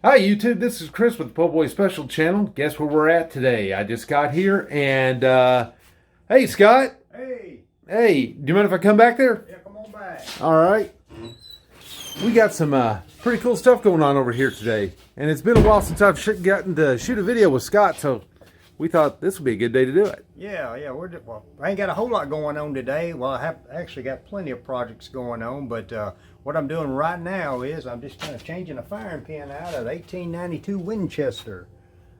Hi YouTube, this is Chris with the Po' Boy Special Channel. Guess where we're at today? I just got here and hey Scott. Hey, Hey, do you mind if I come back there? yeah, come on back. All right. We got some pretty cool stuff going on over here today. And it's been a while since I've gotten to shoot a video with Scott, so we thought this would be a good day to do it. Yeah, well, I ain't got a whole lot going on today. Well, I have actually got plenty of projects going on, but what I'm doing right now is I'm just kind of changing a firing pin out of 1892 Winchester.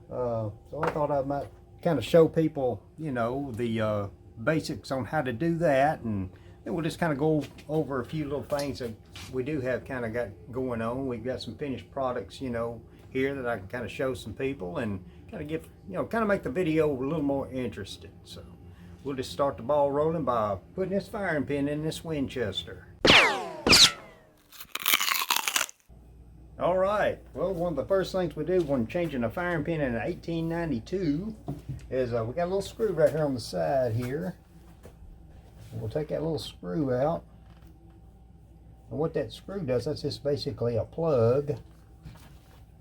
So I thought I might kind of show people, the basics on how to do that, and then we'll just kind of go over a few little things that we do have kind of got going on. We've got some finished products, here that I can kind of show some people and kind of give, kind of make the video a little more interesting. So we'll just start the ball rolling by putting this firing pin in this Winchester. All right, well, one of the first things we do when changing a firing pin in an 1892 is we got a little screw right here on the side here. We'll take that little screw out. And what that screw does, that's just basically a plug.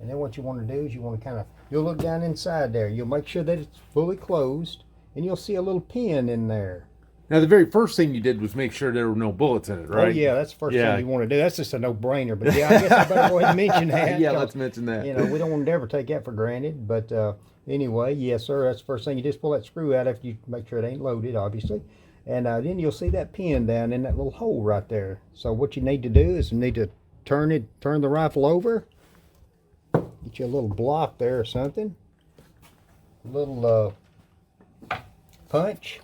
And then what you want to do is you want to you'll look down inside there. You'll make sure that it's fully closed, and you'll see a little pin in there. Now the very first thing you did was make sure there were no bullets in it, right? Oh yeah, that's the first thing you want to do. That's just a no-brainer. But yeah, I guess I better go ahead and mention that. Yeah, let's mention that. We don't want to ever take that for granted. But anyway, yes sir, that's the first thing. You just pull that screw out after you make sure it ain't loaded, obviously. And then you'll see that pin down in that little hole right there. So what you need to do is you need to turn the rifle over. Get you a little block there or something. A little punch.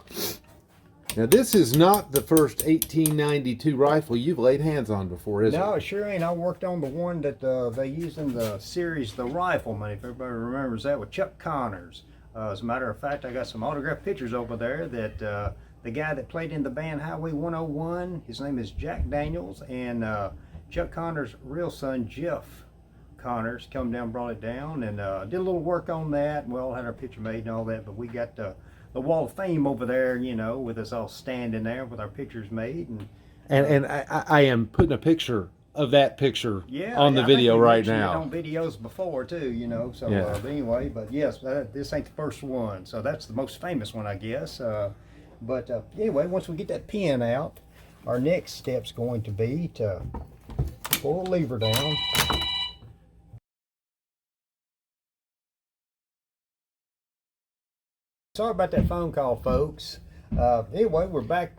Now this is not the first 1892 rifle you've laid hands on before, is it? No, it sure ain't. I worked on the one that they used in the series The Rifleman, if everybody remembers that, with Chuck Connors. As a matter of fact, I got some autographed pictures over there that the guy that played in the band Highway 101, his name is Jack Daniels, and Chuck Connors' real son, Jeff Connors, come down, brought it down, and did a little work on that. We all had our picture made and all that, but we got the Wall of Fame over there, with us all standing there with our pictures made. And I am putting a picture of that picture on the I video think right now. On videos before too, So Yeah. But anyway, but yes, this ain't the first one, so that's the most famous one, I guess. But anyway, once we get that pin out, our next step's going to be to pull the lever down. Sorry about that phone call, folks. Anyway, we're back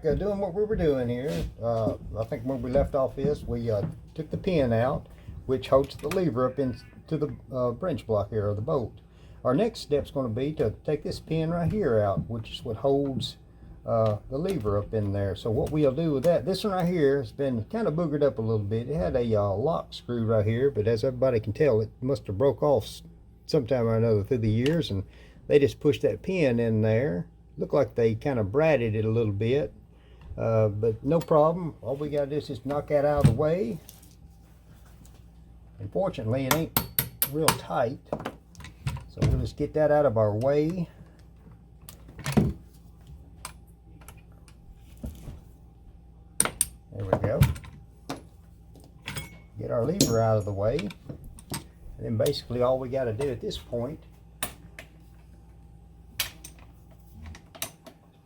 doing what we were doing here. I think when we left off this, we took the pin out, which holds the lever up into the wrench block here, or the bolt. Our next step is going to be to take this pin right here out, which is what holds the lever up in there. So what we'll do with that, this one right here has been kind of boogered up a little bit. It had a lock screw right here, but as everybody can tell, it must have broke off sometime or another through the years, and they just pushed that pin in there. Looked like they kind of bratted it a little bit, but no problem. All we got to do is just knock that out of the way. Unfortunately, it ain't real tight, so we'll just get that out of our way. There we go. Get our lever out of the way, and then basically all we got to do at this point,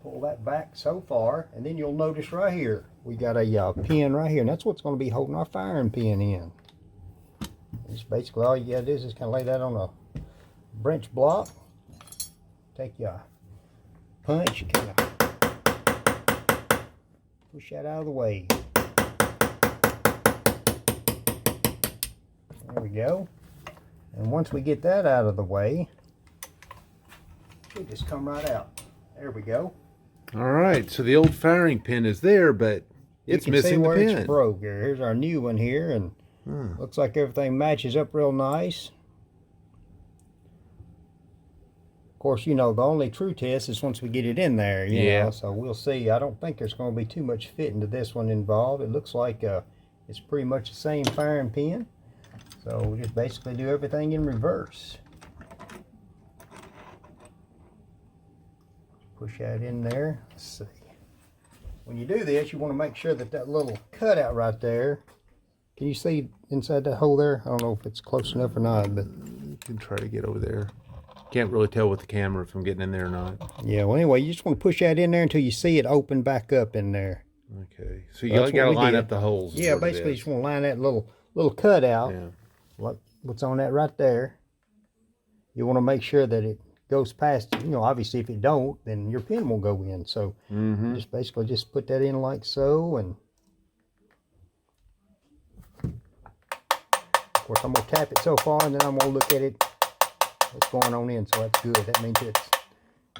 pull that back so far, and then you'll notice right here we got a pin right here, and that's what's going to be holding our firing pin in. It's basically all you got to do is just kind of lay that on a wrench block, take your punch, kind of push that out of the way. There we go. And once we get that out of the way, it just come right out. There we go. All right, so the old firing pin is there, but it's missing the pin. It's broke. Here's our new one here, and looks like everything matches up real nice. Of course, the only true test is once we get it in there, you know, so we'll see. I don't think there's going to be too much fitting to this one involved. It looks like it's pretty much the same firing pin. So we'll just basically do everything in reverse. Push that in there. Let's see. When you do this, you want to make sure that that little cutout right there Can you see inside that hole there? I don't know if it's close enough or not, but You can try to get over there. Can't really tell with the camera if I'm getting in there or not. yeah. Well, anyway, you just want to push that in there until you see it open back up in there. Okay, so you That's got to what we line did. up the holes. is Yeah, what it basically, you is. just want to line that little cut out. Yeah. Like what's on that right there. You want to make sure that it goes past. You know, obviously, if it don't, then your pin won't go in. So just basically just put that in like so, and of course I'm gonna tap it so far, and then I'm gonna look at it. What's going on in? So that's good. That means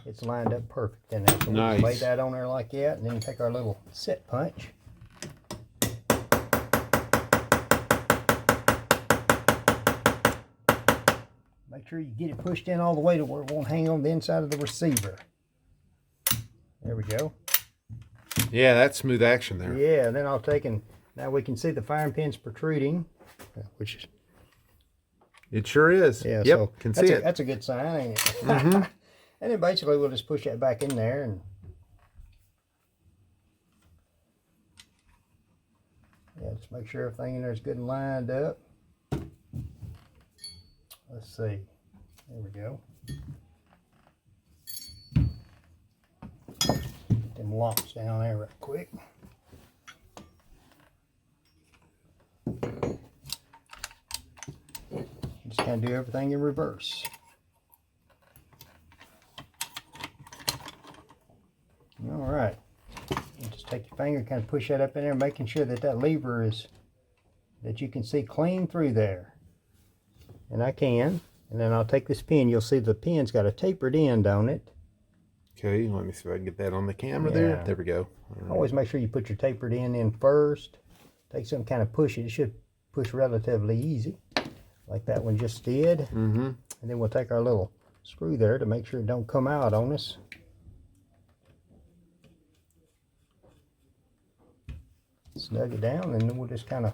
it's lined up perfect in there. So we'll just lay Nice. that on there like that, and then take our little set punch. Make sure you get it pushed in all the way to where it won't hang on the inside of the receiver. There we go. Yeah, that's smooth action there. Yeah, and then I'll take and now we can see the firing pins protruding, which is It sure is. yeah. Yep, So can see it. That's a good sign, ain't it? And then basically we'll just push that back in there and yeah, just make sure everything in there is good and lined up. Let's see. There we go. Get them locks down there right quick. Just kind of do everything in reverse. All right. And just take your finger, kind of push that up in there, making sure that that lever is, that you can see clean through there. And I can. And then I'll take this pin. You'll see the pin's got a tapered end on it. Okay, let me see if I can get that on the camera Yeah. there. There we go. All right. Always make sure you put your tapered end in first. Take some kind of push it. It should push relatively easy, like that one just did. Mm-hmm. And then we'll take our little screw there to make sure it don't come out on us. Snug it down, and then we'll just kind of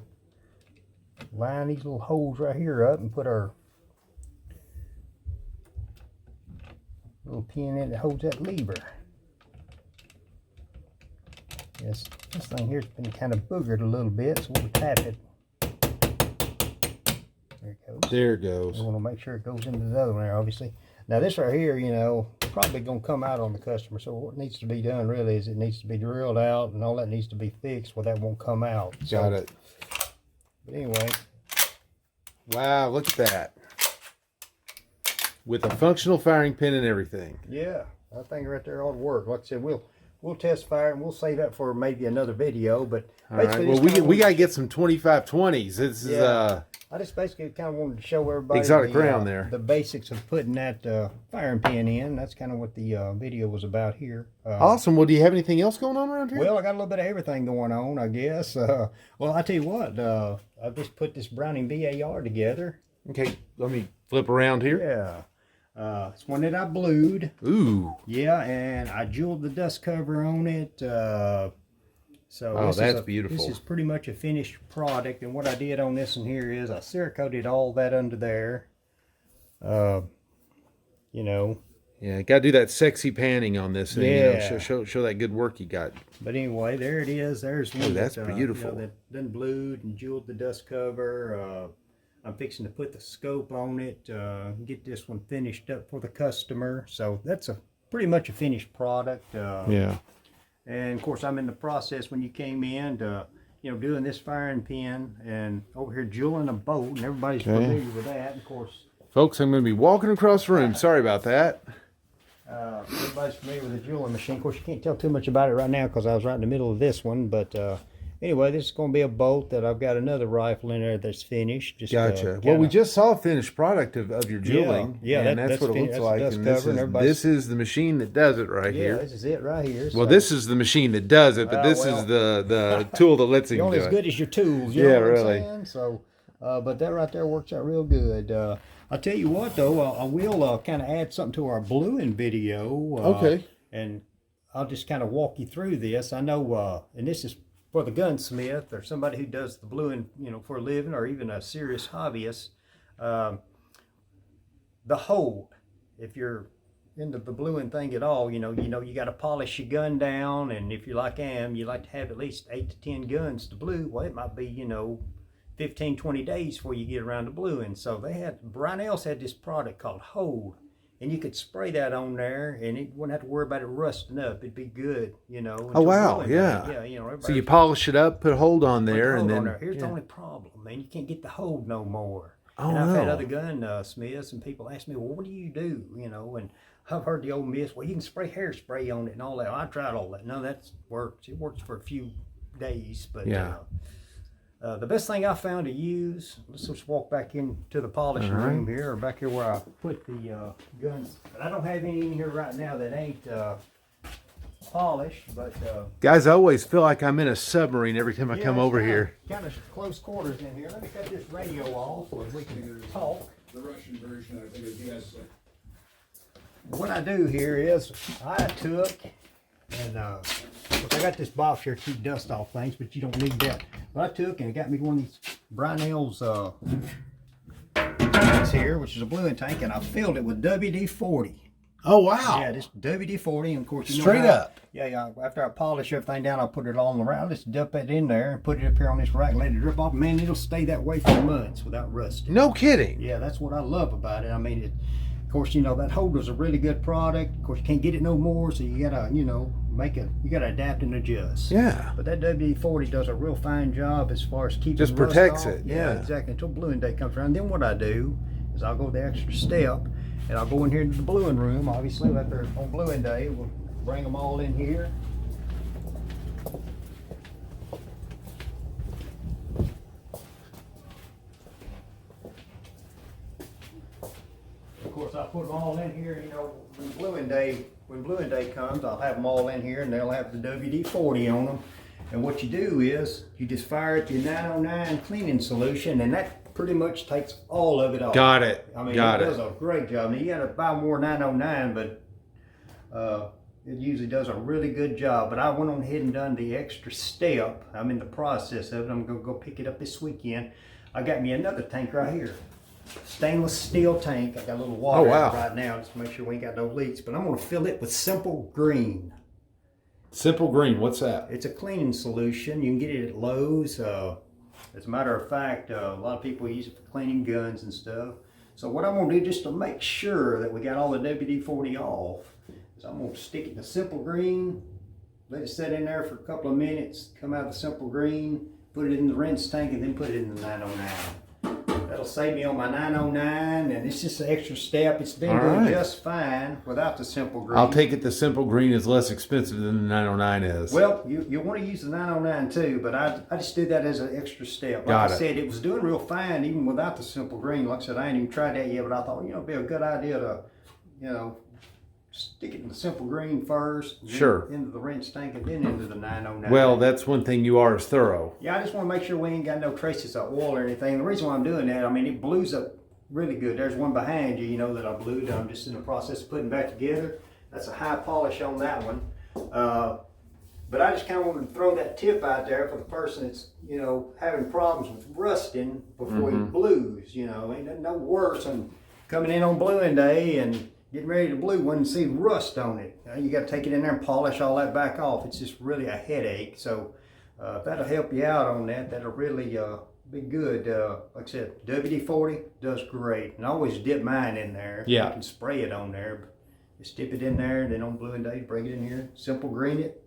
line these little holes right here up and put our little pin in that holds that lever. Yes, this thing here's been kind of boogered a little bit, so we'll tap it. There it goes. There it goes. We want to make sure it goes into the other one there, obviously. Now this right here, you know, probably going to come out on the customer. So what needs to be done really is it needs to be drilled out and all that needs to be fixed where that won't come out. So, Got it. but anyway, Wow, look at that. With a functional firing pin and everything. yeah, that thing right there ought to work. Like I said, we'll test fire and we'll save that for maybe another video. But All right. basically, Well, just we kinda got to get some 2520s. This is Yeah. I just basically kind of wanted to show everybody Exotic round there. the basics of putting that firing pin in. That's kind of what the video was about here. awesome. Well, do you have anything else going on around here? Well, I got a little bit of everything going on, I guess. Well, I tell you what, I just put this Browning BAR together. Okay, let me flip around here. Yeah. It's one that I blued. Ooh. Yeah, and I jeweled the dust cover on it. So Oh, this that's is beautiful. This is pretty much a finished product. And what I did on this one here is I Cerakoted all that under there. You know. Yeah, got to do that sexy panning on this thing. Yeah. You know, show that good work you got. But anyway, there it is. There's one that's that, beautiful. You know, that done blued and jeweled the dust cover. I'm fixing to put the scope on it, get this one finished up for the customer. So that's a pretty much a finished product. Yeah. And of course, I'm in the process when you came in to, you know, doing this firing pin and over here jeweling a bolt, and everybody's familiar with that. And of course, Folks, I'm going to be walking across the room. Sorry about that. everybody's familiar with the jeweling machine. Of course, you can't tell too much about it right now because I was right in the middle of this one. But anyway, this is going to be a bolt that I've got another rifle in there that's finished. Just, Gotcha. Well, we just saw a finished product of your jeweling. Yeah, and that's what it looks like. And this is the machine that does it right yeah, here. this is it right here. Well, this is the machine that does it, but this well. is the tool that lets him You're do only as it. good as your tools. You Yeah, know what really. I'm saying? So, but that right there works out real good. I'll tell you what, though, I will kind of add something to our bluing video. Okay. And I'll just kind of walk you through this. I know, and this is for the gunsmith or somebody who does the bluing, you know, for a living, or even a serious hobbyist. The hold, if you're into the bluing thing at all, you know, you got to polish your gun down, and if you're like I am, you like to have at least 8 to 10 guns to blue. Well, it might be, you know, 15, 20 days before you get around to bluing. So Brownells had this product called Hold, and you could spray that on there, and it wouldn't have to worry about it rusting up. It'd be good, you know. Oh, wow, bluing. yeah. Yeah, you know. So you polish it up, put a hold on there, and then Here's the only problem, man. You can't get the hold no more. Oh, and I've had no. other gun smiths and people ask me, well, what do you do? You know, and I've heard the old myth, well, you can spray hairspray on it and all that. Well, I tried all that. No, that works. It works for a few days, but yeah. The best thing I found to use, let's just walk back into the polishing room here, or back here where I put the guns. But I don't have any in here right now that ain't polished, but Guys, I always feel like I'm in a submarine every time I come over here. Kind of close quarters in here. Let me cut this radio off so we can talk. The Russian version, I think, is yes. What I do here is I took and I got this box here to keep dust off things, but you don't need that. But I took and got me one of these Brownells tanks here, which is a bluing tank, and I filled it with WD-40. Oh, wow. Yeah, just WD-40, and of course, you know Straight up. Yeah. After I polish everything down, I put it all around. Just dump it in there and put it up here on this rack, and let it drip off. Man, it'll stay that way for months without rusting. No kidding. Yeah, that's what I love about it. I mean, of course, you know, that holder's a really good product. Of course, you can't get it no more, so you gotta, you know, you gotta adapt and adjust. Yeah. But that WD-40 does a real fine job as far as keeping Just rust protects off. it, yeah. Exactly. Until bluing day comes around. Then what I do is I'll go the extra step, and I'll go in here to the bluing room. Obviously, after on bluing day, we'll bring them all in here. Of course, I put them all in here. You know, when bluing day comes, I'll have them all in here, and they'll have the WD-40 on them. And what you do is you just fire up your 909 cleaning solution, and that pretty much takes all of it off. Got it. I mean, it does a great job. Now, you got to buy more 909, but it usually does a really good job. But I went on ahead and done the extra step. I'm in the process of it. I'm going to go pick it up this weekend. I got me another tank right here. Stainless steel tank. I got a little water wow. right now just to make sure we ain't got no leaks. But I'm going to fill it with Simple Green. Simple Green, what's that? It's a cleaning solution. You can get it at Lowe's. As a matter of fact, a lot of people use it for cleaning guns and stuff. So what I'm going to do just to make sure that we got all the WD-40 off is I'm going to stick it in the Simple Green, let it set in there for a couple of minutes, come out of the Simple Green, put it in the rinse tank, and then put it in the 909. That'll save me on my 909, and it's just an extra step. It's been doing just fine without the Simple Green. I'll take it the Simple Green is less expensive than the 909 is. Well, you want to use the 909 too, but I just did that as an extra step. Like Got I it. said, it was doing real fine even without the Simple Green. Like I said, I ain't even tried that yet, but I thought, you know, it'd be a good idea to, you know, stick it in the Simple Green first, Sure. into the rinse tank, and then into the 909. Well, that's one thing you are is thorough. Yeah, I just want to make sure we ain't got no traces of oil or anything. The reason why I'm doing that, I mean, it blues up really good. There's one behind you, you know, that I blued. I'm just in the process of putting back together. That's a high polish on that one. But I just kind of wanted to throw that tip out there for the person that's, you know, having problems with rusting before he blues. You know, ain't no worse than coming in on bluing day and getting ready to blue one and see rust on it. You got to take it in there and polish all that back off. It's just really a headache. So if that'll help you out on that, that'll really be good. Like I said, WD-40 does great. And I always dip mine in there. Yeah. You can spray it on there. But just dip it in there, and then on bluing day, bring it in here, Simple Green it,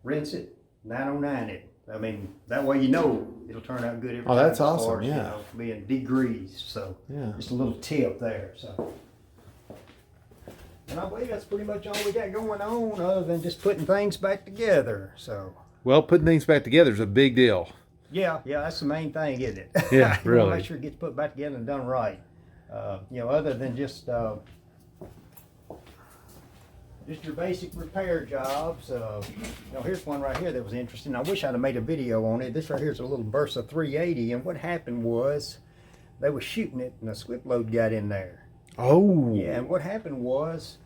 rinse it, 909 it. I mean, that way you know it'll turn out good every time. that's as far awesome, as, yeah. You know, being degreased. So Yeah. just a little tip there. So. And I believe that's pretty much all we got going on, other than just putting things back together. So, Well, putting things back together is a big deal. yeah, that's the main thing, isn't it? Yeah, You wanna really. make sure it gets put back together and done right. You know, other than just your basic repair jobs. You know, here's one right here that was interesting. I wish I'd have made a video on it. This right here is a little Bursa 380, and what happened was they were shooting it, and a squib load got in there. Oh. Yeah, and what happened was,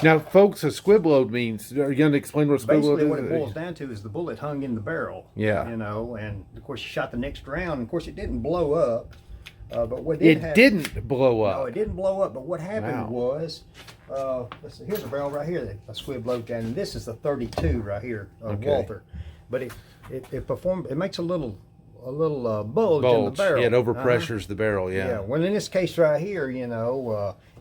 Now, folks, a squib load means, are you going to explain what a squib load basically is? what it boils down to is the bullet hung in the barrel. Yeah. You know, and of course you shot the next round, and of course it didn't blow up. But what did It happen, didn't blow up. No, it didn't blow up. But what happened Wow. was, let's see, here's a barrel right here that a squib load got, and this is the 32 right here, Okay. Walther. But it performed. It makes a little bulge in the barrel. Yeah, it overpressures the barrel. Yeah. Yeah. Well, in this case right here,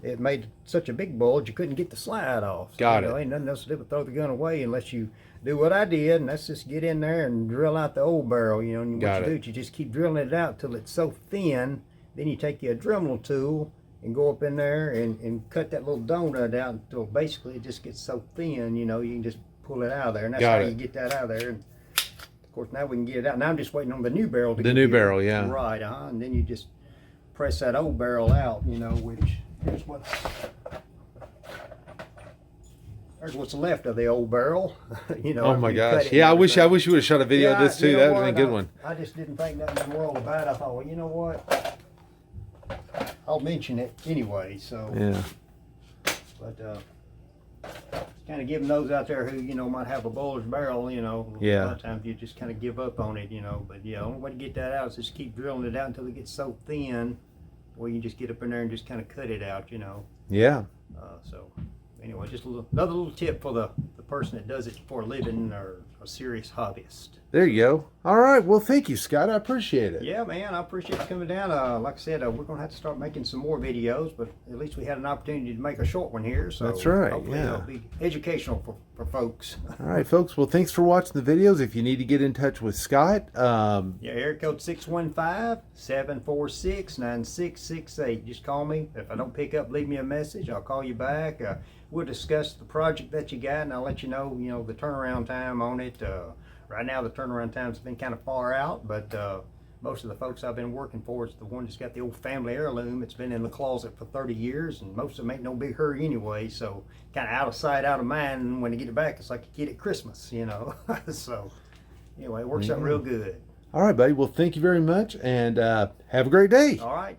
it made such a big bulge you couldn't get the slide off. Got it. Ain't nothing else to do but throw the gun away unless you do what I did, and that's just get in there and drill out the old barrel. And what you do is you just keep drilling it out till it's so thin. Then you take your Dremel tool and go up in there and cut that little donut out until basically it just gets so thin. You can just pull it out of there, and that's how you get that out of there. And of course, now we can get it out. Now I'm just waiting on the new barrel to get new here. barrel, yeah. Right, and then you just press that old barrel out, which here's what's left of the old barrel. Oh my gosh. Yeah, I wish you would have shot a video of this too. That would have been a good one. I just didn't think nothing in the world about it. I thought, well, you know what? I'll mention it anyway. So yeah. But kind of giving those out there who might have a bulged barrel, Yeah. a lot of times you just kind of give up on it, but yeah, the only way to get that out is just keep drilling it out until it gets so thin where you just get up in there and just kind of cut it out. Yeah. So anyway, just another little tip for the person that does it for a living or a serious hobbyist. There you go. All right. Well, thank you, Scott. I appreciate it. Yeah, man, I appreciate you coming down. Like I said, we're going to have to start making some more videos, but at least we had an opportunity to make a short one here. So That's right, hopefully yeah. it'll be educational for folks. All right, folks. Well, thanks for watching the videos. If you need to get in touch with Scott, Yeah, area code 615-746-9668. Just call me. If I don't pick up, leave me a message. I'll call you back. We'll discuss the project that you got, and I'll let you know, the turnaround time on it. Right now, the turnaround time's been kind of far out, but most of the folks I've been working for is the one that's got the old family heirloom. It's been in the closet for 30 years, and most of them ain't no big hurry anyway, so kind of out of sight, out of mind, and when you get it back, it's like a kid at Christmas, So, anyway, it works out real good. all right, buddy. Well, thank you very much, and have a great day. All right.